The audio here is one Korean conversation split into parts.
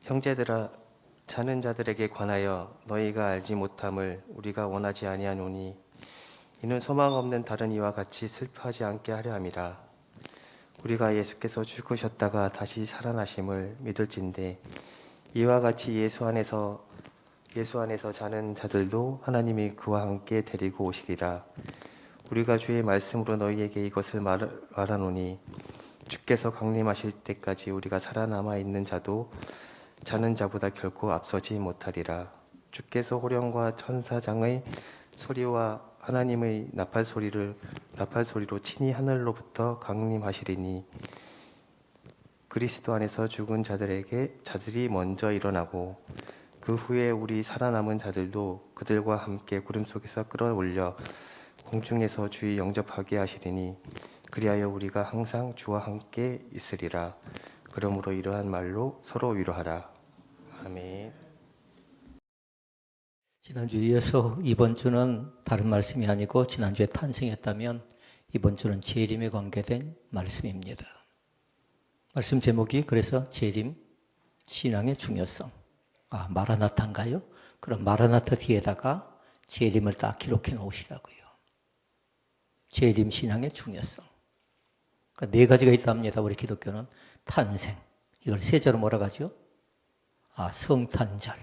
형제들아, 자는 자들에게 관하여 너희가 알지 못함을 우리가 원하지 아니하노니 이는 소망 없는 다른 이와 같이 슬퍼하지 않게 하려 함이라. 우리가 예수께서 죽으셨다가 다시 살아나심을 믿을진데 이와 같이 예수 안에서 자는 자들도 하나님이 그와 함께 데리고 오시리라. 우리가 주의 말씀으로 너희에게 이것을 말하노니 주께서 강림하실 때까지 우리가 살아남아 있는 자도 자는 자보다 결코 앞서지 못하리라. 주께서 호령과 천사장의 소리와 하나님의 나팔 소리로 친히 하늘로부터 강림하시리니 그리스도 안에서 죽은 자들이 먼저 일어나고 그 후에 우리 살아남은 자들도 그들과 함께 구름 속에서 끌어올려 공중에서 주의 영접하게 하시리니 그리하여 우리가 항상 주와 함께 있으리라. 그러므로 이러한 말로 서로 위로하라. 아멘. 지난주에 이어서 이번 주는 다른 말씀이 아니고 지난주에 탄생했다면 이번 주는 재림에 관계된 말씀입니다. 말씀 제목이 그래서 재림, 신앙의 중요성. 마라나타인가요? 그럼 마라나타 뒤에다가 재림을 딱 기록해 놓으시라고요. 재림 신앙의 중요성. 그러니까 네 가지가 있답니다. 우리 기독교는 탄생. 이걸 세자로 뭐라 하죠? 성탄절.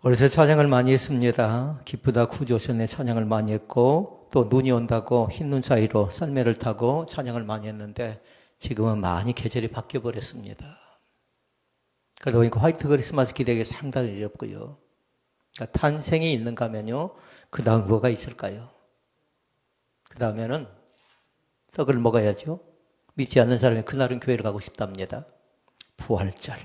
어려서 찬양을 많이 했습니다. 기쁘다 구주오셨네 찬양을 많이 했고 또 눈이 온다고 흰눈 사이로 썰매를 타고 찬양을 많이 했는데 지금은 많이 계절이 바뀌어 버렸습니다. 그러다 보니까 화이트 크리스마스 기대기 상당히 어렵고요. 그러니까 탄생이 있는가 하면요. 그 다음 뭐가 있을까요? 그 다음에는 떡을 먹어야죠. 믿지 않는 사람이 그날은 교회를 가고 싶답니다. 부활절.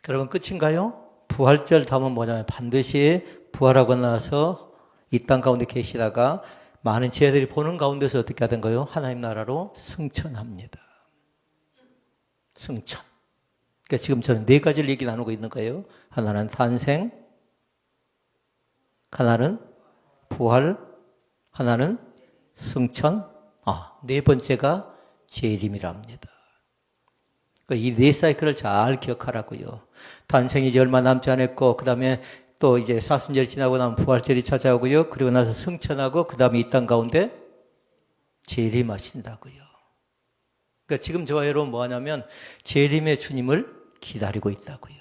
여러분 끝인가요? 부활절 다음은 뭐냐면 반드시 부활하고 나서 이 땅 가운데 계시다가 많은 지혜들이 보는 가운데서 어떻게 하던 거요? 하나님 나라로 승천합니다. 승천. 그러니까 지금 저는 네 가지를 얘기 나누고 있는 거예요. 하나는 탄생, 하나는 부활, 하나는 승천, 네 번째가 재림이랍니다. 이 네 사이클을 잘 기억하라고요. 탄생이 이제 얼마 남지 않았고, 그 다음에 또 이제 사순절이 지나고 나면 부활절이 찾아오고요. 그리고 나서 승천하고, 그 다음에 이 땅 가운데 재림하신다고요. 그러니까 지금 저와 여러분 뭐 하냐면, 재림의 주님을 기다리고 있다고요.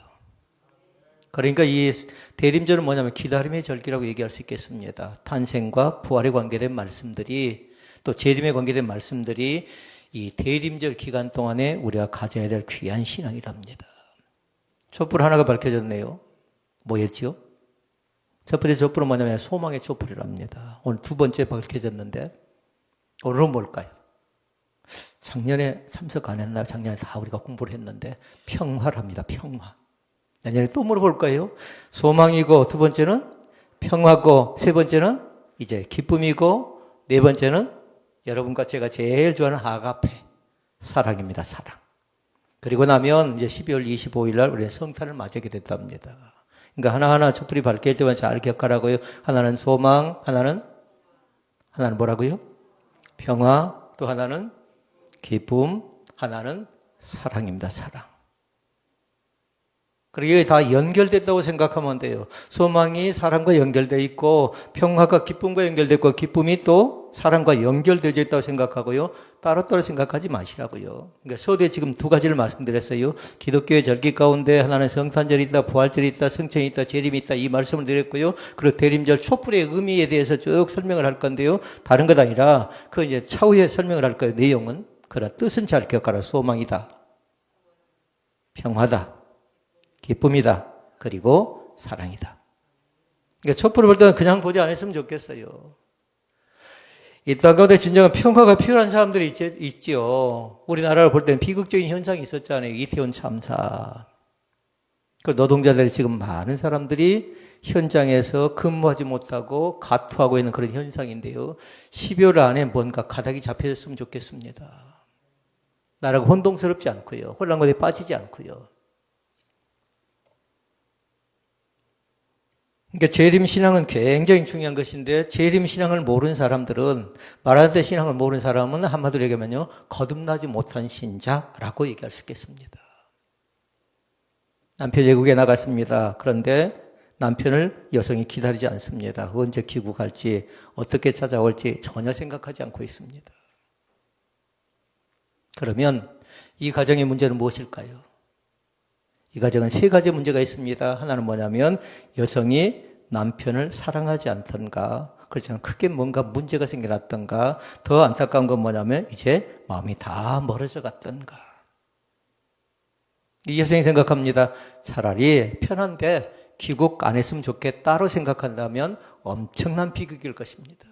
그러니까 이 대림절은 뭐냐면 기다림의 절기라고 얘기할 수 있겠습니다. 탄생과 부활에 관계된 말씀들이, 또 재림에 관계된 말씀들이 이 대림절 기간 동안에 우리가 가져야 될 귀한 신앙이랍니다. 촛불 하나가 밝혀졌네요. 뭐였죠? 첫 번째 촛불은 뭐냐면 소망의 촛불이랍니다. 오늘 두 번째 밝혀졌는데 오늘은 뭘까요? 작년에 참석 안 했나요? 작년에 다 우리가 공부를 했는데 평화랍니다. 평화. 내년에 또 물어볼까요? 소망이고 두 번째는 평화고 세 번째는 이제 기쁨이고 네 번째는 여러분과 제가 제일 좋아하는 아가페, 사랑입니다. 사랑. 그리고 나면 이제 12월 25일 날 우리는 성탄을 맞이하게 됐답니다. 그러니까 하나하나 촛불이 밝혀지면 잘 기억하라고요. 하나는 소망, 하나는 뭐라고요? 평화, 또 하나는 기쁨, 하나는 사랑입니다. 사랑. 그리고 이게 다 연결됐다고 생각하면 돼요. 소망이 사랑과 연결되어 있고 평화가 기쁨과 연결되어 있고 기쁨이 또 사랑과 연결되어 있다고 생각하고요. 따로따로 생각하지 마시라고요. 그러니까 서두에 지금 두 가지를 말씀드렸어요. 기독교의 절기 가운데 하나는 성탄절이 있다, 부활절이 있다, 성천이 있다, 재림이 있다 이 말씀을 드렸고요. 그리고 대림절 촛불의 의미에 대해서 쭉 설명을 할 건데요. 다른 것 아니라 그 이제 차후에 설명을 할 거예요. 내용은. 그러나 뜻은 잘 기억하라. 소망이다. 평화다. 기쁨이다. 그리고 사랑이다. 그러니까 촛불을 볼 때는 그냥 보지 않았으면 좋겠어요. 이 땅 가운데 진정한 평화가 필요한 사람들이 있죠. 우리나라를 볼 때는 비극적인 현상이 있었잖아요. 이태원 참사. 그 노동자들이 지금 많은 사람들이 현장에서 근무하지 못하고 가투하고 있는 그런 현상인데요. 12월 안에 뭔가 가닥이 잡혀졌으면 좋겠습니다. 나라가 혼동스럽지 않고요. 혼란에 빠지지 않고요. 그러니까 재림 신앙은 굉장히 중요한 것인데 재림 신앙을 모르는 사람들은 말하는 데 신앙을 모르는 사람은 한마디로 얘기하면요 거듭나지 못한 신자라고 얘기할 수 있겠습니다. 남편이 외국에 나갔습니다. 그런데 남편을 여성이 기다리지 않습니다. 언제 귀국할지 어떻게 찾아올지 전혀 생각하지 않고 있습니다. 그러면 이 가정의 문제는 무엇일까요? 이 가정은 세 가지 문제가 있습니다. 하나는 뭐냐면 여성이 남편을 사랑하지 않던가, 그렇지 않으면 크게 뭔가 문제가 생겨났던가, 더 안타까운 건 뭐냐면 이제 마음이 다 멀어져 갔던가. 이 여성이 생각합니다. 차라리 편한데 귀국 안 했으면 좋겠다로 생각한다면 엄청난 비극일 것입니다.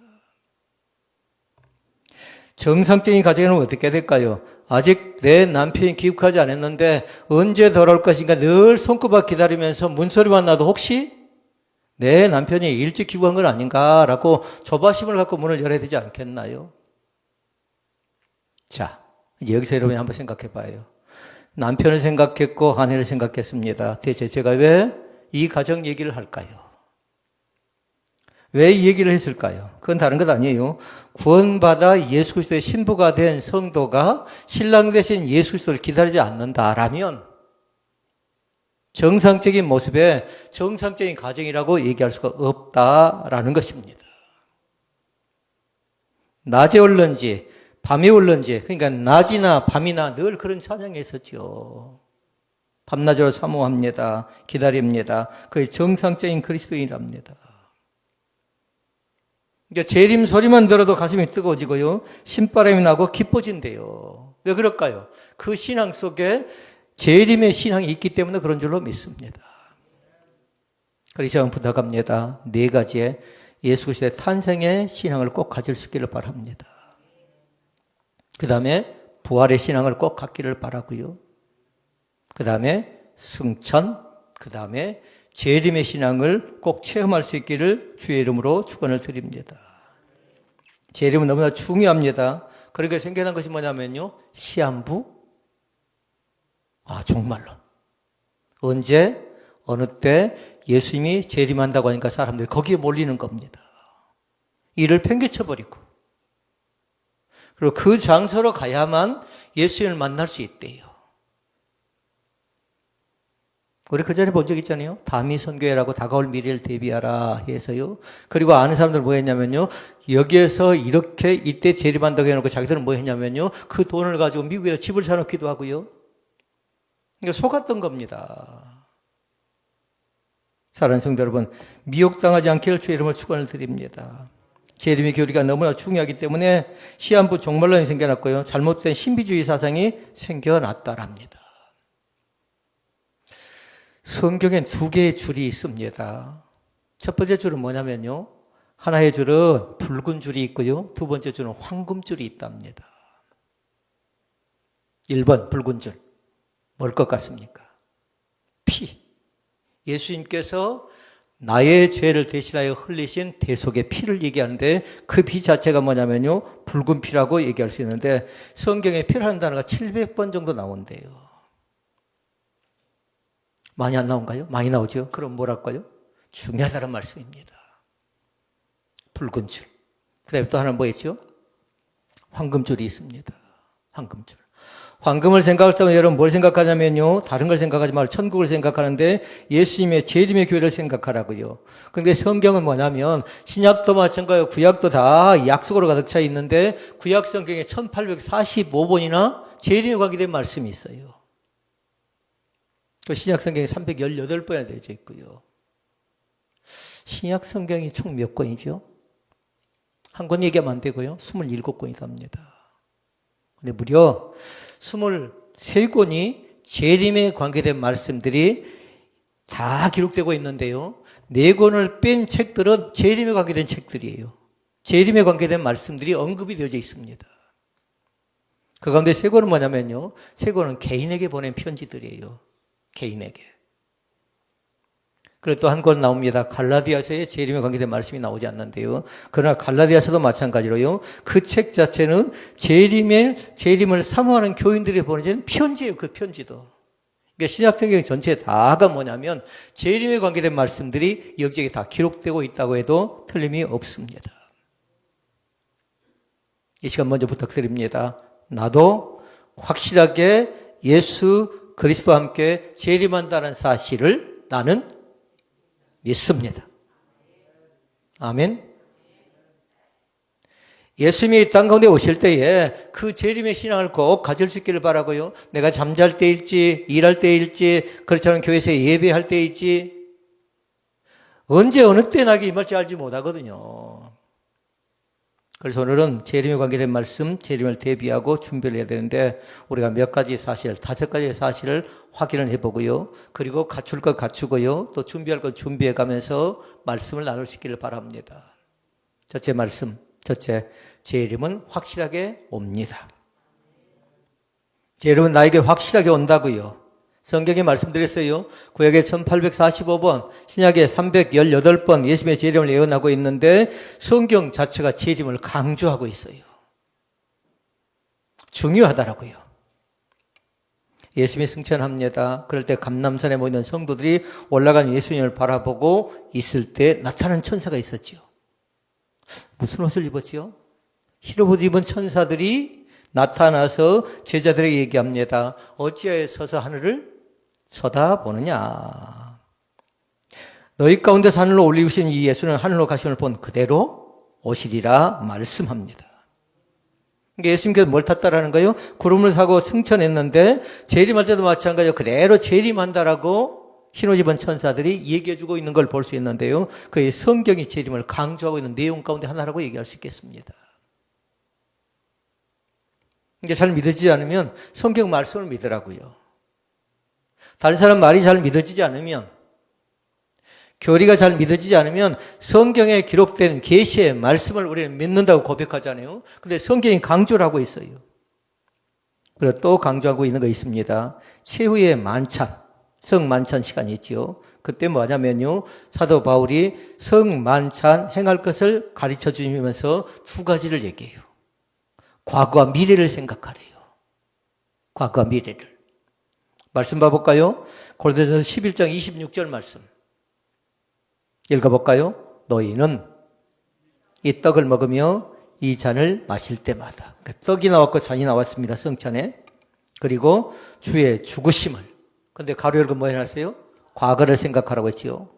정상적인 가정에는 어떻게 될까요? 아직 내 남편이 귀국하지 않았는데 언제 돌아올 것인가 늘 손꼽아 기다리면서 문소리만 나도 혹시 내 남편이 일찍 귀국한 건 아닌가라고 조바심을 갖고 문을 열어야 되지 않겠나요? 자, 이제 여기서 여러분이 한번 생각해 봐요. 남편을 생각했고 아내를 생각했습니다. 대체 제가 왜 이 가정 얘기를 할까요? 왜 이 얘기를 했을까요? 그건 다른 것 아니에요. 구원받아 예수 그리스도의 신부가 된 성도가 신랑 대신 예수 그리스도를 기다리지 않는다라면 정상적인 모습에 정상적인 가정이라고 얘기할 수가 없다라는 것입니다. 낮에 올는지 밤에 올는지, 그러니까 낮이나 밤이나 늘 그런 찬양이 있었죠. 밤낮으로 사모합니다. 기다립니다. 그게 정상적인 그리스도인이랍니다. 그러니까 재림 소리만 들어도 가슴이 뜨거워지고요. 신바람이 나고 기뻐진대요. 왜 그럴까요? 그 신앙 속에 재림의 신앙이 있기 때문에 그런 줄로 믿습니다. 그래서 제가 부탁합니다. 네 가지의 예수 그리스도의 탄생의 신앙을 꼭 가질 수 있기를 바랍니다. 그 다음에 부활의 신앙을 꼭 갖기를 바라고요. 그 다음에 승천, 그 다음에 재림의 신앙을 꼭 체험할 수 있기를 주의 이름으로 축원을 드립니다. 재림은 너무나 중요합니다. 그러니까 생겨난 것이 뭐냐면요. 시한부. 정말로. 언제, 어느 때 예수님이 재림한다고 하니까 사람들이 거기에 몰리는 겁니다. 이를 팽개쳐버리고. 그리고 그 장소로 가야만 예수님을 만날 수 있대요. 우리 그 전에 본 적 있잖아요. 다미 선교회라고 다가올 미래를 대비하라 해서요. 그리고 아는 사람들은 뭐 했냐면요. 여기에서 이렇게 이때 재림한다고 해놓고 자기들은 뭐 했냐면요. 그 돈을 가지고 미국에서 집을 사놓기도 하고요. 그러니까 속았던 겁니다. 사랑하는 성도 여러분, 미혹당하지 않기를 주의 이름으로 축원을 드립니다. 재림의 교리가 너무나 중요하기 때문에 시한부 종말론이 생겨났고요. 잘못된 신비주의 사상이 생겨났다랍니다. 성경엔 두 개의 줄이 있습니다. 첫 번째 줄은 뭐냐면요. 하나의 줄은 붉은 줄이 있고요. 두 번째 줄은 황금줄이 있답니다. 1번 붉은 줄. 뭘 것 같습니까? 피. 예수님께서 나의 죄를 대신하여 흘리신 대속의 피를 얘기하는데 그 피 자체가 뭐냐면요. 붉은 피라고 얘기할 수 있는데 성경에 피라는 단어가 700번 정도 나온대요. 많이 안 나온가요? 많이 나오죠? 그럼 뭐랄까요? 중요하다는 말씀입니다. 붉은 줄. 그 다음에 또 하나는 뭐 있죠? 황금줄이 있습니다. 황금줄. 황금을 생각할 때면 여러분 뭘 생각하냐면요. 다른 걸 생각하지 말고 천국을 생각하는데 예수님의 재림의 교회를 생각하라고요. 그런데 성경은 뭐냐면 신약도 마찬가지고 구약도 다 약속으로 가득 차 있는데 구약 성경에 1845번이나 재림에 관계된 말씀이 있어요. 또 신약 성경이 318번이나 되어 있고요. 신약 성경이 총 몇 권이죠? 한 권 얘기하면 안 되고요. 27권이 답니다. 근데 무려 23권이 재림에 관계된 말씀들이 다 기록되고 있는데요. 4권을 뺀 책들은 재림에 관계된 책들이에요. 재림에 관계된 말씀들이 언급이 되어져 있습니다. 그 가운데 3권은 뭐냐면요. 3권은 개인에게 보낸 편지들이에요. 개인에게. 그리고 또 한 권 나옵니다. 갈라디아서에 재림에 관계된 말씀이 나오지 않는데요. 그러나 갈라디아서도 마찬가지로요. 그 책 자체는 재림을 사모하는 교인들이 보내준 편지예요. 그 편지도. 그러니까 신약성경 전체 다가 뭐냐면 재림에 관계된 말씀들이 여기저기 다 기록되고 있다고 해도 틀림이 없습니다. 이 시간 먼저 부탁드립니다. 나도 확실하게 예수 그리스도와 함께 재림한다는 사실을 나는 믿습니다. 아멘. 예수님이 이 땅 가운데 오실 때에 그 재림의 신앙을 꼭 가질 수 있기를 바라고요. 내가 잠잘 때일지 일할 때일지 그렇지 않으면 교회에서 예배할 때일지 언제 어느 때 나게 임할지 알지 못하거든요. 그래서 오늘은 재림에 관계된 말씀, 재림을 대비하고 준비를 해야 되는데 우리가 몇 가지 사실, 5가지의 사실을 확인을 해보고요. 그리고 갖출 것 갖추고요. 또 준비할 것 준비해 가면서 말씀을 나눌 수 있기를 바랍니다. 첫째 말씀, 첫째, 재림은 확실하게 옵니다. 재림은 나에게 확실하게 온다고요. 성경에 말씀드렸어요. 구약에 1845번, 신약에 318번 예수님의 재림을 예언하고 있는데 성경 자체가 재림을 강조하고 있어요. 중요하더라고요. 예수님이 승천합니다. 그럴 때 감람산에 모이는 성도들이 올라간 예수님을 바라보고 있을 때 나타난 천사가 있었지요. 무슨 옷을 입었지요? 흰 옷을 입은 천사들이 나타나서 제자들에게 얘기합니다. 어찌하여 서서 하늘을 쳐다보느냐. 너희 가운데서 하늘로 올리우신 이 예수는 하늘로 가심을 본 그대로 오시리라 말씀합니다. 그러니까 예수님께서 뭘 탔다라는 거예요? 구름을 사고 승천했는데 재림할 때도 마찬가지로 그대로 재림한다라고 흰옷 입은 천사들이 얘기해주고 있는 걸 볼 수 있는데요. 그의 성경이 재림을 강조하고 있는 내용 가운데 하나라고 얘기할 수 있겠습니다. 이게 잘 믿어지지 않으면 성경 말씀을 믿으라고요. 다른 사람 말이 잘 믿어지지 않으면, 교리가 잘 믿어지지 않으면 성경에 기록된 계시의 말씀을 우리는 믿는다고 고백하잖아요. 그런데 성경이 강조를 하고 있어요. 그리고 또 강조하고 있는 거 있습니다. 최후의 만찬, 성만찬 시간이 있지요. 그때 뭐냐면요, 사도 바울이 성만찬 행할 것을 가르쳐 주면서 두 가지를 얘기해요. 과거와 미래를 생각하래요. 과거와 미래를. 말씀 봐볼까요? 고린도전서 11장 26절 말씀 읽어볼까요? 너희는 이 떡을 먹으며 이 잔을 마실 때마다, 떡이 나왔고 잔이 나왔습니다. 성찬에. 그리고 주의 죽으심을, 근데 가로 열고 뭐 해놨어요? 과거를 생각하라고 했지요.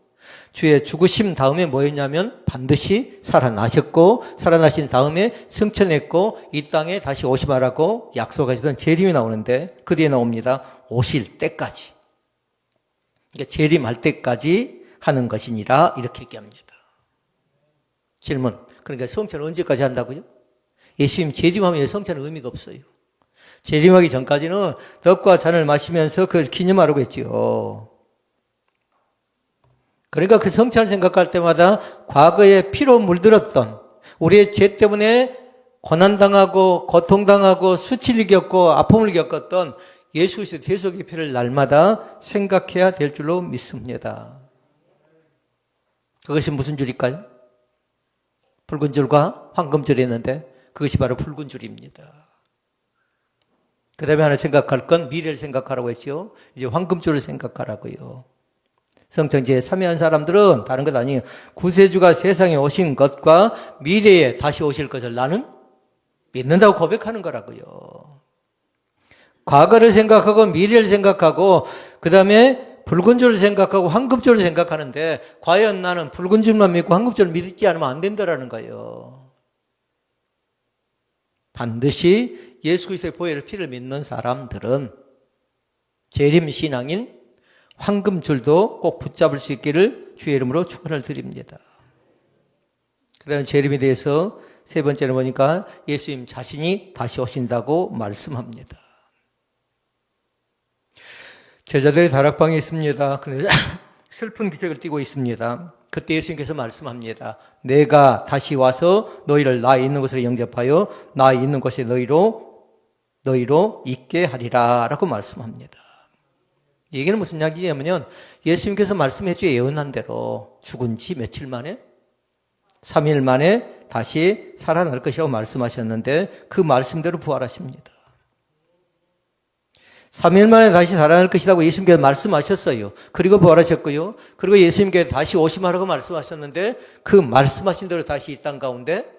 주의 죽으심 다음에 뭐였냐면 반드시 살아나셨고, 살아나신 다음에 승천했고 이 땅에 다시 오시마라고 약속하시던 재림이 나오는데 그 뒤에 나옵니다. 오실 때까지. 그러니까 재림할 때까지 하는 것이니라 이렇게 얘기합니다. 질문. 그러니까 성찬은 언제까지 한다고요? 예수님 재림하면 성찬은 의미가 없어요. 재림하기 전까지는 떡과 잔을 마시면서 그걸 기념하라고 했지요. 그러니까 그 성찬을 생각할 때마다 과거에 피로 물들었던, 우리의 죄 때문에 고난당하고 고통당하고 수치를 겪고 아픔을 겪었던 예수 그리스도의 대속의 피를 날마다 생각해야 될 줄로 믿습니다. 그것이 무슨 줄일까요? 붉은 줄과 황금줄이 있는데 그것이 바로 붉은 줄입니다. 그 다음에 하나 생각할 건 미래를 생각하라고 했죠. 이제 황금줄을 생각하라고요. 성천지에 참여한 사람들은 다른 것 아니에요. 구세주가 세상에 오신 것과 미래에 다시 오실 것을 나는 믿는다고 고백하는 거라고요. 과거를 생각하고 미래를 생각하고 그 다음에 붉은 줄을 생각하고 황금줄을 생각하는데 과연 나는 붉은 줄만 믿고 황금줄을 믿지 않으면 안 된다라는 거예요. 반드시 예수 그리스도의 보혈의 피를 믿는 사람들은 재림신앙인 황금줄도 꼭 붙잡을 수 있기를 주의 이름으로 축원을 드립니다. 그 다음에 재림에 대해서 세 번째는 보니까 예수님 자신이 다시 오신다고 말씀합니다. 제자들이 다락방에 있습니다. 그래서 슬픈 기색을 띠고 있습니다. 그때 예수님께서 말씀합니다. 내가 다시 와서 너희를 나 있는 곳으로 영접하여 나 있는 곳에 너희로 있게 하리라 라고 말씀합니다. 이 얘기는 무슨 이야기냐면 예수님께서 말씀해 주어 예언한 대로 죽은 지 며칠 만에 3일 만에 다시 살아날 것이라고 말씀하셨는데 그 말씀대로 부활하십니다. 3일 만에 다시 살아날 것이라고 예수님께서 말씀하셨어요. 그리고 부활하셨고요. 그리고 예수님께서 다시 오심하라고 말씀하셨는데 그 말씀하신 대로 다시 이 땅 가운데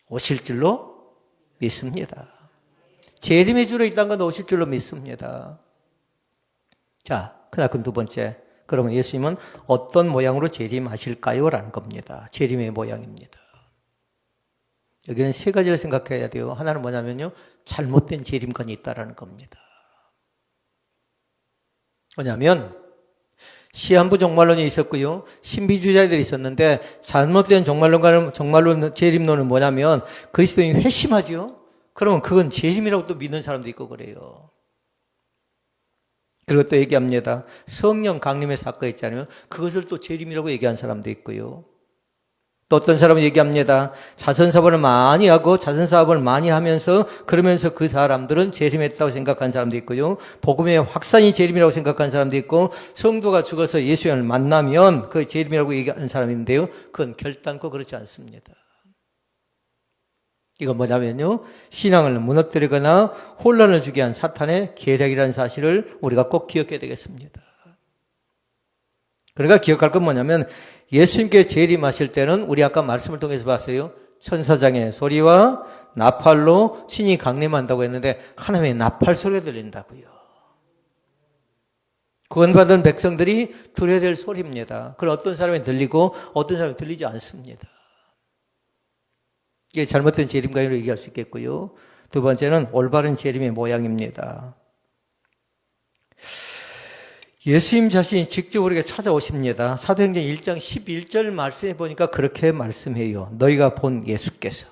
오실 줄로 믿습니다. 재림의 주로 이 땅 가운데 오실 줄로 믿습니다. 자, 그다음 두 번째. 그러면 예수님은 어떤 모양으로 재림하실까요? 라는 겁니다. 재림의 모양입니다. 여기는 세 가지를 생각해야 돼요. 하나는 뭐냐면요. 잘못된 재림관이 있다라는 겁니다. 뭐냐면 시한부 종말론이 있었고요. 신비주의자들이 있었는데 잘못된 종말론 재림론은 뭐냐면 그리스도인이 회심하죠. 그러면 그건 재림이라고 또 믿는 사람도 있고 그래요. 그리고 또 얘기합니다. 성령 강림의 사건 있잖아요. 그것을 또 재림이라고 얘기하는 사람도 있고요. 또 어떤 사람은 얘기합니다. 자선사업을 많이 하고 자선사업을 많이 하면서 그러면서 그 사람들은 재림했다고 생각하는 사람도 있고요. 복음의 확산이 재림이라고 생각하는 사람도 있고 성도가 죽어서 예수님을 만나면 그 재림이라고 얘기하는 사람인데요. 그건 결단코 그렇지 않습니다. 이건 뭐냐면요. 신앙을 무너뜨리거나 혼란을 주게 한 사탄의 계략이라는 사실을 우리가 꼭 기억해야 되겠습니다. 그러니까 기억할 건 뭐냐면 예수님께 재림하실 때는 우리 아까 말씀을 통해서 봤어요. 천사장의 소리와 나팔로 친히 강림한다고 했는데 하나님의 나팔 소리가 들린다고요. 구원받은 백성들이 들어야 될 소리입니다. 그럼 어떤 사람이 들리고 어떤 사람이 들리지 않습니다. 이게 잘못된 재림관으로 얘기할 수 있겠고요. 두 번째는 올바른 재림의 모양입니다. 예수님 자신이 직접 우리에게 찾아오십니다. 사도행전 1장 11절 말씀해 보니까 그렇게 말씀해요. 너희가 본 예수께서.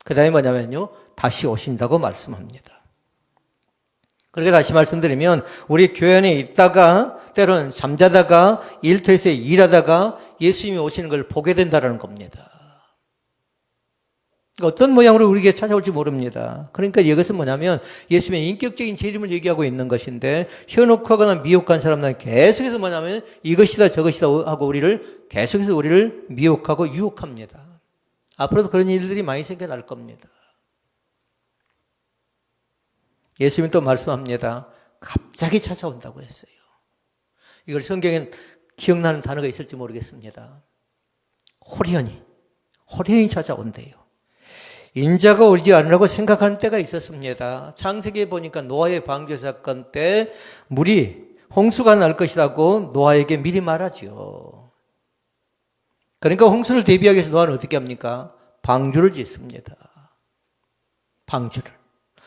그 다음에 뭐냐면요. 다시 오신다고 말씀합니다. 그렇게 다시 말씀드리면 우리 교회 안에 있다가 때로는 잠자다가 일터에서 일하다가 예수님이 오시는 걸 보게 된다는 겁니다. 어떤 모양으로 우리에게 찾아올지 모릅니다. 그러니까 이것은 뭐냐면 예수님의 인격적인 재림을 얘기하고 있는 것인데 현혹하거나 미혹한 사람들은 계속해서 뭐냐면 이것이다 저것이다 하고 계속해서 우리를 미혹하고 유혹합니다. 앞으로도 그런 일들이 많이 생겨날 겁니다. 예수님이 또 말씀합니다. 갑자기 찾아온다고 했어요. 이걸 성경엔 기억나는 단어가 있을지 모르겠습니다. 호련히 찾아온대요. 인자가 오지 않으라고 생각하는 때가 있었습니다. 창세기에 보니까 노아의 방주 사건 때 홍수가 날 것이라고 노아에게 미리 말하죠. 그러니까 홍수를 대비하기 위해서 노아는 어떻게 합니까? 방주를 짓습니다. 방주를.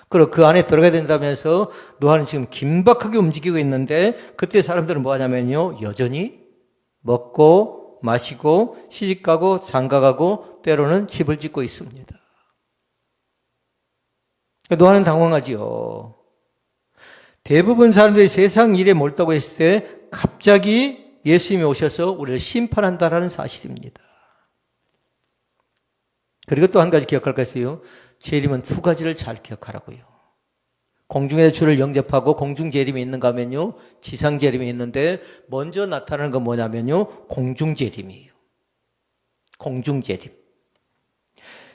그리고 그 안에 들어가야 된다면서 노아는 지금 긴박하게 움직이고 있는데 그때 사람들은 뭐 하냐면요. 여전히 먹고 마시고 시집가고 장가가고 때로는 집을 짓고 있습니다. 노아는 당황하지요. 대부분 사람들이 세상 일에 몰두하고 있을 때 갑자기 예수님이 오셔서 우리를 심판한다라는 사실입니다. 그리고 또 한 가지 기억할 것이요. 재림은 두 가지를 잘 기억하라고요. 공중의 주를 영접하고 공중 재림이 있는가 하면요. 지상 재림이 있는데 먼저 나타나는 건 뭐냐면요. 공중 재림이에요. 공중 재림.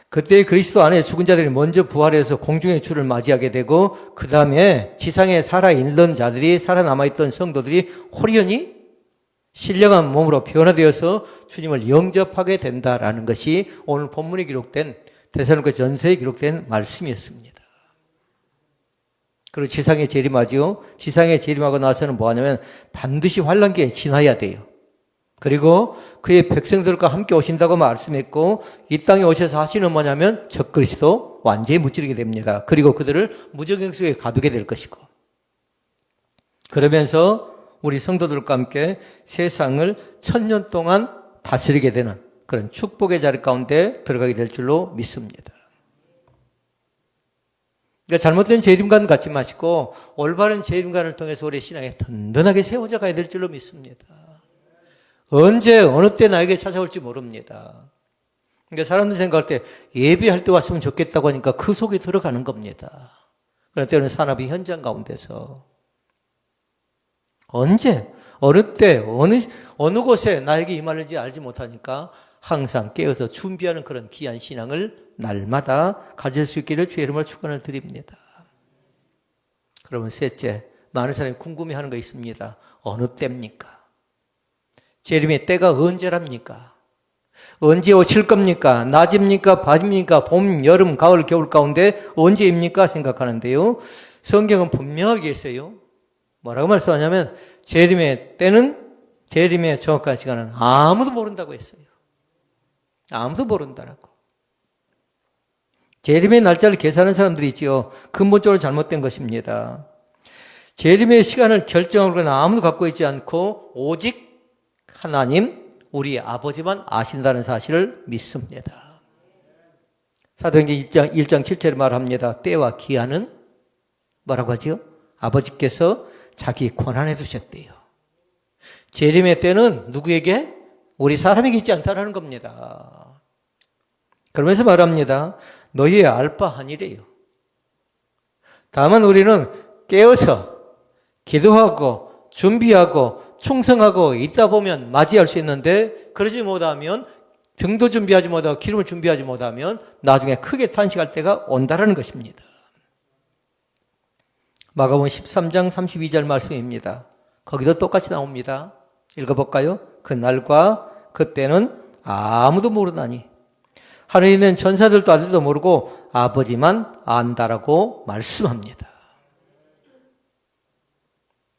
그때 그리스도 안에 죽은 자들이 먼저 부활해서 공중의 주를 맞이하게 되고 그 다음에 지상에 살아있는 자들이 살아남아있던 성도들이 호련히 신령한 몸으로 변화되어서 주님을 영접하게 된다라는 것이 오늘 본문에 기록된 데살로니가 전서에 기록된 말씀이었습니다. 그리고 지상에 재림하지요. 지상에 재림하고 나서는 뭐 하냐면 반드시 환란기에 지나야 돼요. 그리고 그의 백성들과 함께 오신다고 말씀했고 이 땅에 오셔서 하시는 뭐냐면 적그리스도 완전히 무찌르게 됩니다. 그리고 그들을 무적영 속에 가두게 될 것이고 그러면서 우리 성도들과 함께 세상을 1000년 동안 다스리게 되는 그런 축복의 자리 가운데 들어가게 될 줄로 믿습니다. 그러니까 잘못된 재림관 갖지 마시고 올바른 재림관을 통해서 우리 신앙에 든든하게 세워져 가야 될 줄로 믿습니다. 언제 어느 때 나에게 찾아올지 모릅니다. 그러니까 사람들 생각할 때 예배할 때 왔으면 좋겠다고 하니까 그 속에 들어가는 겁니다. 그러나 때로는 산업이 현장 가운데서 언제 어느 때 어느 곳에 나에게 임할지 알지 못하니까 항상 깨어서 준비하는 그런 귀한 신앙을 날마다 가질 수 있기를 주의 이름으로 축원을 드립니다. 그러면 셋째, 많은 사람이 궁금해하는 거 있습니다. 어느 때입니까? 재림의 때가 언제랍니까? 언제 오실 겁니까? 낮입니까? 밤입니까? 봄, 여름, 가을, 겨울 가운데 언제입니까? 생각하는데요. 성경은 분명하게 했어요. 뭐라고 말씀하냐면 재림의 때는, 재림의 정확한 시간은 아무도 모른다고 했어요. 아무도 모른다라고. 재림의 날짜를 계산하는 사람들이 있지요. 근본적으로 잘못된 것입니다. 재림의 시간을 결정하거나 아무도 갖고 있지 않고 오직 하나님, 우리 아버지만 아신다는 사실을 믿습니다. 사도행전 1장 7절에 말합니다. 때와 기한은 뭐라고 하죠? 아버지께서 자기 권한에 두셨대요. 재림의 때는 누구에게? 우리 사람에게 있지 않다는 겁니다. 그러면서 말합니다. 너희의 알바하니래요. 다만 우리는 깨어서 기도하고 준비하고 충성하고 있다 보면 맞이할 수 있는데, 그러지 못하면, 등도 준비하지 못하고 기름을 준비하지 못하면 나중에 크게 탄식할 때가 온다라는 것입니다. 마가복음 13장 32절 말씀입니다. 거기도 똑같이 나옵니다. 읽어볼까요? 그날과 그때는 아무도 모르나니 하늘에 있는 전사들도 아들도 모르고 아버지만 안다라고 말씀합니다.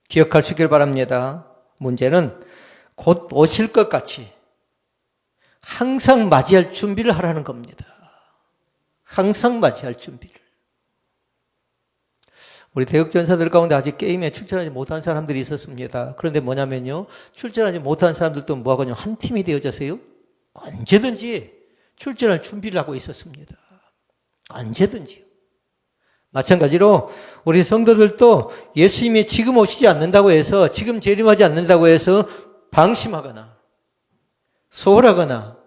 기억할 수 있길 바랍니다. 문제는 곧 오실 것 같이 항상 맞이할 준비를 하라는 겁니다. 항상 맞이할 준비를. 우리 대역전사들 가운데 아직 게임에 출전하지 못한 사람들이 있었습니다. 그런데 뭐냐면요, 출전하지 못한 사람들도 뭐하거든요, 한 팀이 되어져서요, 언제든지 출전할 준비를 하고 있었습니다. 언제든지요. 마찬가지로 우리 성도들도 예수님이 지금 오시지 않는다고 해서, 지금 재림하지 않는다고 해서 방심하거나 소홀하거나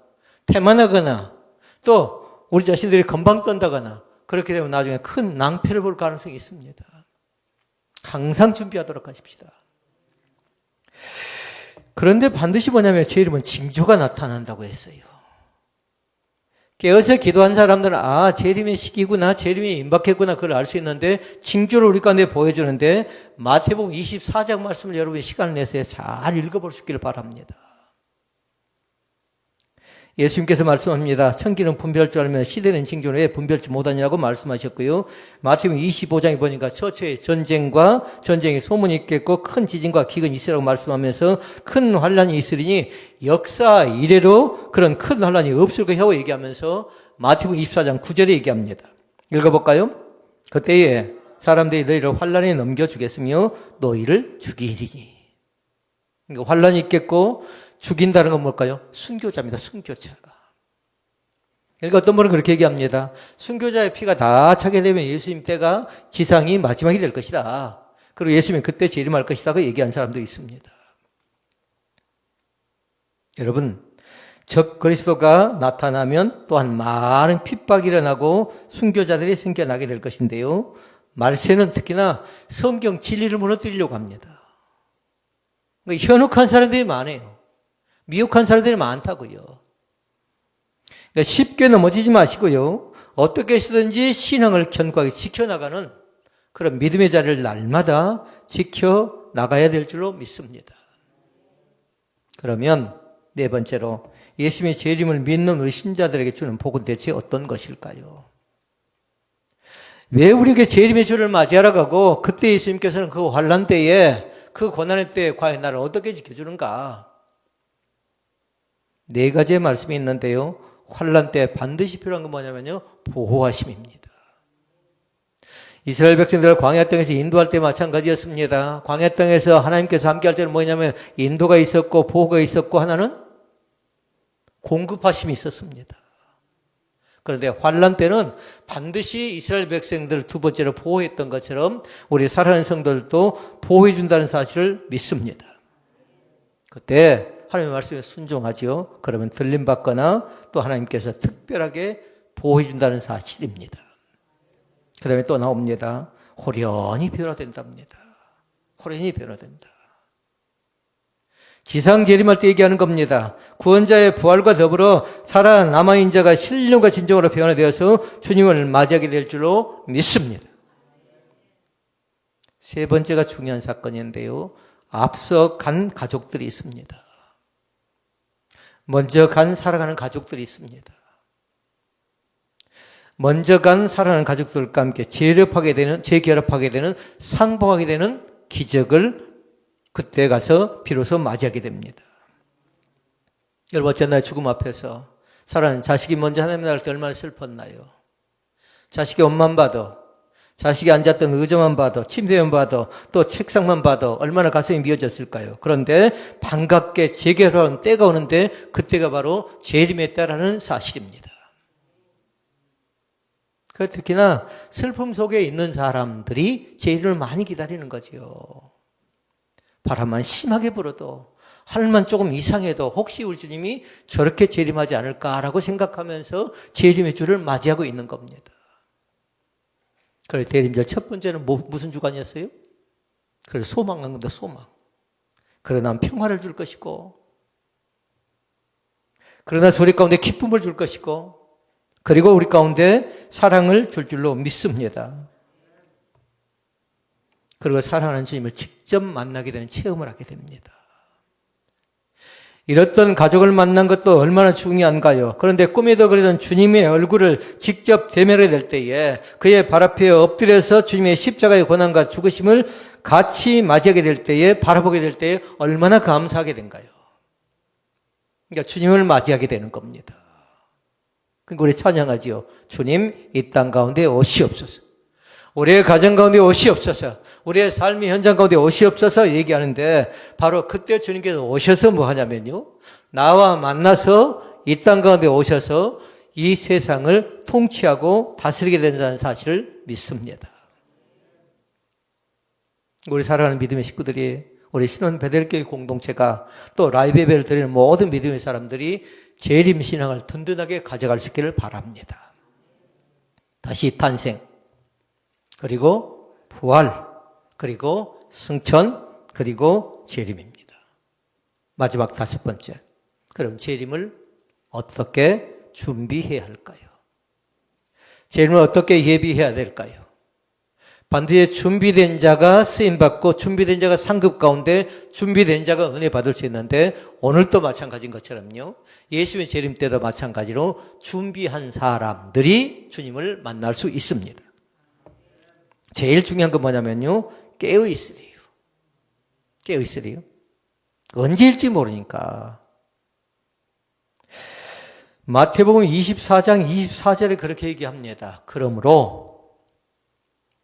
태만하거나 또 우리 자신들이 건방 떤다거나 그렇게 되면 나중에 큰 낭패를 볼 가능성이 있습니다. 항상 준비하도록 하십시다. 그런데 반드시 뭐냐면 재림은 징조가 나타난다고 했어요. 깨어서 기도한 사람들은 재림의 시기구나, 재림이 임박했구나, 그걸 알 수 있는데 징조를 우리 가운데 보여주는데 마태복음 24장 말씀을 여러분이 시간을 내서 잘 읽어볼 수 있기를 바랍니다. 예수님께서 말씀합니다. 천기는 분별할 줄 알면 시대는 징조는 왜 분별치 못하냐고 말씀하셨고요. 마태복음 25장에 보니까 처처의 전쟁과 전쟁의 소문이 있겠고 큰 지진과 기근이 있으라고 말씀하면서 큰 환란이 있으리니 역사 이래로 그런 큰 환란이 없을 거라고 얘기하면서 마태복음 24장 9절에 얘기합니다. 읽어볼까요? 그때에 사람들이 너희를 환란에 넘겨주겠으며 너희를 죽이리니. 그러니까 환란이 있겠고 죽인다는 건 뭘까요? 순교자입니다. 순교자. 그러니까 어떤 분은 그렇게 얘기합니다. 순교자의 피가 다 차게 되면 예수님 때가 지상이 마지막이 될 것이다. 그리고 예수님이 그때 재림할 것이다. 그 얘기한 사람도 있습니다. 여러분, 적 그리스도가 나타나면 또한 많은 핍박이 일어나고 순교자들이 생겨나게 될 것인데요. 말세는 특히나 성경 진리를 무너뜨리려고 합니다. 그러니까 현혹한 사람들이 많아요. 미혹한 사람들이 많다고요. 그러니까 쉽게 넘어지지 마시고요. 어떻게 해서든지 신앙을 견고하게 지켜나가는 그런 믿음의 자리를 날마다 지켜나가야 될 줄로 믿습니다. 그러면 네 번째로 예수님의 재림을 믿는 우리 신자들에게 주는 복은 대체 어떤 것일까요? 왜 우리에게 재림의 주를 맞이하라고 하고 그때 예수님께서는 그 환난 때에 그 고난의 때에 과연 나를 어떻게 지켜주는가? 네 가지의 말씀이 있는데요. 환난 때 반드시 필요한 건 뭐냐면요, 보호하심입니다. 이스라엘 백성들을 광야 땅에서 인도할 때 마찬가지였습니다. 광야 땅에서 하나님께서 함께 할 때는 뭐냐면 인도가 있었고 보호가 있었고 하나는 공급하심이 있었습니다. 그런데 환난 때는 반드시 이스라엘 백성들 두 번째로 보호했던 것처럼 우리 사랑하는 성도들도 보호해 준다는 사실을 믿습니다. 그때 하나님의 말씀에 순종하지요. 그러면 들림받거나 또 하나님께서 특별하게 보호해 준다는 사실입니다. 그 다음에 또 나옵니다. 호련히 변화된답니다. 호련히 변화된다. 지상 재림할 때 얘기하는 겁니다. 구원자의 부활과 더불어 살아남아있는 자가 신령과 진정으로 변화되어서 주님을 맞이하게 될 줄로 믿습니다. 세 번째가 중요한 사건인데요. 앞서 간 가족들이 있습니다. 먼저 간 살아가는 가족들이 있습니다. 먼저 간 살아가는 가족들과 함께 재결합하게 되는 상봉하게 되는 기적을 그때 가서 비로소 맞이하게 됩니다. 여러분 어쨌나요? 죽음 앞에서 살아가는 자식이 먼저 하나님 나라를 때 얼마나 슬펐나요? 자식이 옷만 봐도, 자식이 앉았던 의자만 봐도, 침대만 봐도, 또 책상만 봐도 얼마나 가슴이 미어졌을까요? 그런데 반갑게 재결합하는 때가 오는데 그때가 바로 재림의 때라는 사실입니다. 그래서 특히나 슬픔 속에 있는 사람들이 재림을 많이 기다리는 거지요. 바람만 심하게 불어도, 하늘만 조금 이상해도 혹시 우리 주님이 저렇게 재림하지 않을까라고 생각하면서 재림의 주를 맞이하고 있는 겁니다. 그래서 대림절 첫 번째는 무슨 주간이었어요? 그래서 소망한 겁니다. 소망. 그러나 평화를 줄 것이고, 그러나 우리 가운데 기쁨을 줄 것이고, 그리고 우리 가운데 사랑을 줄 줄로 믿습니다. 그리고 사랑하는 주님을 직접 만나게 되는 체험을 하게 됩니다. 이렇던 가족을 만난 것도 얼마나 중요한가요? 그런데 꿈에도 그러던 주님의 얼굴을 직접 대면하게 될 때에 그의 발 앞에 엎드려서 주님의 십자가의 고난과 죽으심을 같이 맞이하게 될 때에, 바라보게 될 때에 얼마나 감사하게 된가요? 그러니까 주님을 맞이하게 되는 겁니다. 그러니까 우리 찬양하지요. 주님, 이 땅 가운데 오시옵소서. 우리의 가정 가운데 오시옵소서. 우리의 삶의 현장 가운데 오시옵소서 얘기하는데, 바로 그때 주님께서 오셔서 뭐 하냐면요, 나와 만나서 이 땅 가운데 오셔서 이 세상을 통치하고 다스리게 된다는 사실을 믿습니다. 우리 사랑하는 믿음의 식구들이, 우리 신혼 베델교회 공동체가, 또 라이브 예배를 드리는 모든 믿음의 사람들이 재림 신앙을 든든하게 가져갈 수 있기를 바랍니다. 다시 탄생, 그리고 부활, 그리고 승천, 그리고 재림입니다. 마지막 다섯 번째. 그럼 재림을 어떻게 준비해야 할까요? 재림을 어떻게 예비해야 될까요? 반드시 준비된 자가 쓰임받고 준비된 자가 상급 가운데 준비된 자가 은혜 받을 수 있는데, 오늘도 마찬가지인 것처럼요, 예수의 재림 때도 마찬가지로 준비한 사람들이 주님을 만날 수 있습니다. 제일 중요한 건 뭐냐면요, 깨어있으래요. 깨어있으래요. 언제일지 모르니까. 마태복음 24장 24절에 그렇게 얘기합니다. 그러므로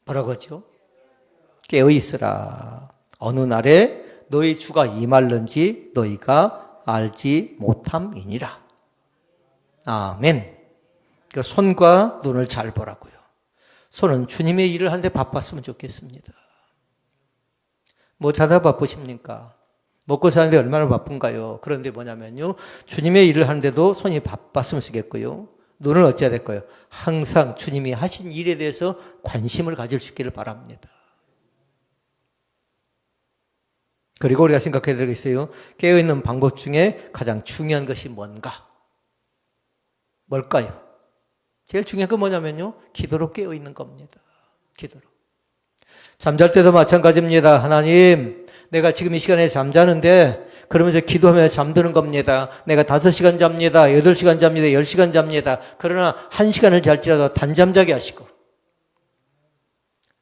뭐라고 하죠? 깨어있으라. 어느 날에 너희 주가 임할는지 너희가 알지 못함이니라. 아멘. 그러니까 손과 눈을 잘 보라고요. 손은 주님의 일을 하는데 바빴으면 좋겠습니다. 뭐 자다 바쁘십니까? 먹고 사는데 얼마나 바쁜가요? 그런데 뭐냐면요, 주님의 일을 하는데도 손이 바빴으면 쓰겠고요, 눈은 어찌해야 될까요? 항상 주님이 하신 일에 대해서 관심을 가질 수 있기를 바랍니다. 그리고 우리가 생각해야 되겠어요. 깨어있는 방법 중에 가장 중요한 것이 뭔가? 뭘까요? 제일 중요한 건 뭐냐면요, 기도로 깨어있는 겁니다. 기도로. 잠잘 때도 마찬가지입니다. 하나님, 내가 지금 이 시간에 잠자는데, 그러면서 기도하면서 잠드는 겁니다. 내가 5시간 잡니다. 8시간 잡니다. 10시간 잡니다. 그러나 1시간을 잘지라도 단잠 자게 하시고.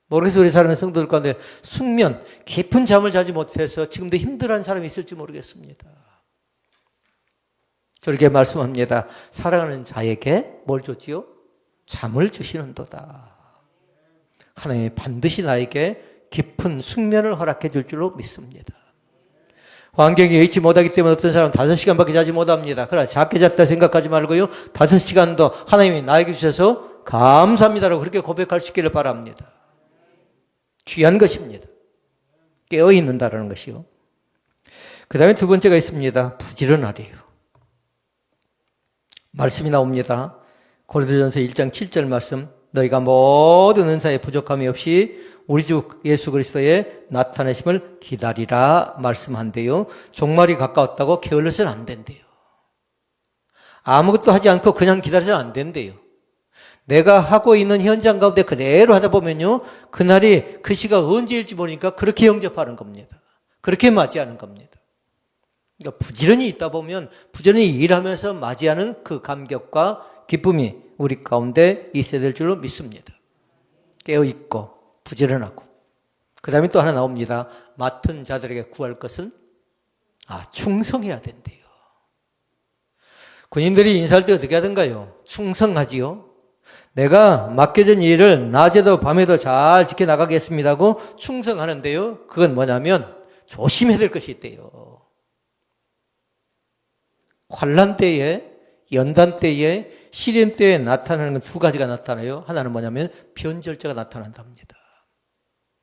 모르겠어요. 우리 사는 성도들 가운데 숙면, 깊은 잠을 자지 못해서 지금도 힘들어하는 사람이 있을지 모르겠습니다. 저렇게 말씀합니다. 사랑하는 자에게 뭘 줬지요? 잠을 주시는도다. 하나님이 반드시 나에게 깊은 숙면을 허락해 줄 줄로 믿습니다. 환경이 여의치 못하기 때문에 어떤 사람은 5시간밖에 자지 못합니다. 그러나 작게 잤다 생각하지 말고요, 5시간도 하나님이 나에게 주셔서 감사합니다라고 그렇게 고백할 수 있기를 바랍니다. 귀한 것입니다. 깨어있는다라는 것이요. 그 다음에 두 번째가 있습니다. 부지런하래요. 말씀이 나옵니다. 고린도전서 1장 7절 말씀, 너희가 모든 은사에 부족함이 없이 우리 주 예수 그리스도의 나타내심을 기다리라 말씀한대요. 종말이 가까웠다고 게을러서는 안 된대요. 아무것도 하지 않고 그냥 기다려서는 안 된대요. 내가 하고 있는 현장 가운데 그대로 하다 보면요, 그날이 그 시가 언제일지 모르니까 그렇게 영접하는 겁니다. 그렇게 맞이하는 겁니다. 그러니까 부지런히 있다 보면 부지런히 일하면서 맞이하는 그 감격과 기쁨이 우리 가운데 있어야 될 줄로 믿습니다. 깨어있고 부지런하고. 그 다음에 또 하나 나옵니다. 맡은 자들에게 구할 것은 충성해야 된대요. 군인들이 인사할 때 어떻게 하던가요? 충성하지요. 내가 맡겨진 일을 낮에도 밤에도 잘 지켜나가겠습니다 하고 충성하는데요. 그건 뭐냐면 조심해야 될 것이 있대요. 환난 때에, 연단 때에, 시련 때에 나타나는 건 두 가지가 나타나요. 하나는 뭐냐면 변절자가 나타난답니다.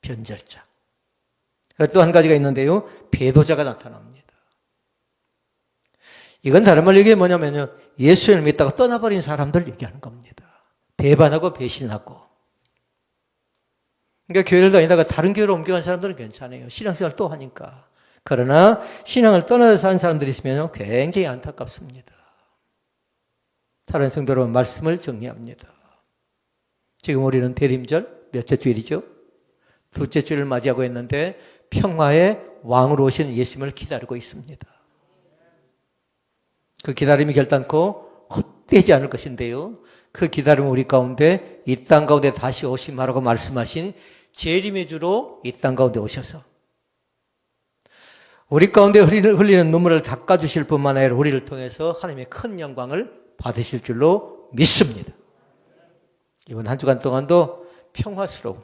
변절자. 또 한 가지가 있는데요. 배도자가 나타납니다. 이건 다른 말로 얘기하면 뭐냐면요. 예수를 믿다가 떠나버린 사람들 얘기하는 겁니다. 배반하고 배신하고. 그러니까 교회를 다니다가 다른 교회로 옮겨간 사람들은 괜찮아요. 신앙생활 또 하니까. 그러나 신앙을 떠나서 사는 사람들이 있으면 굉장히 안타깝습니다. 다른 성도 여러분, 말씀을 정리합니다. 지금 우리는 대림절 몇째 주일이죠? 둘째 주일을 맞이하고 있는데 평화의 왕으로 오신 예수님을 기다리고 있습니다. 그 기다림이 결단코 헛되지 않을 것인데요. 그 기다림은 우리 가운데 이 땅 가운데 다시 오심하라고 말씀하신 재림의 주로 이 땅 가운데 오셔서 우리 가운데 흘리는 눈물을 닦아주실 뿐만 아니라 우리를 통해서 하나님의 큰 영광을 받으실 줄로 믿습니다. 이번 한 주간 동안도 평화스러운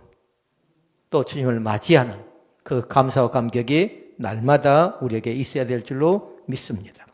또 주님을 맞이하는 그 감사와 감격이 날마다 우리에게 있어야 될 줄로 믿습니다.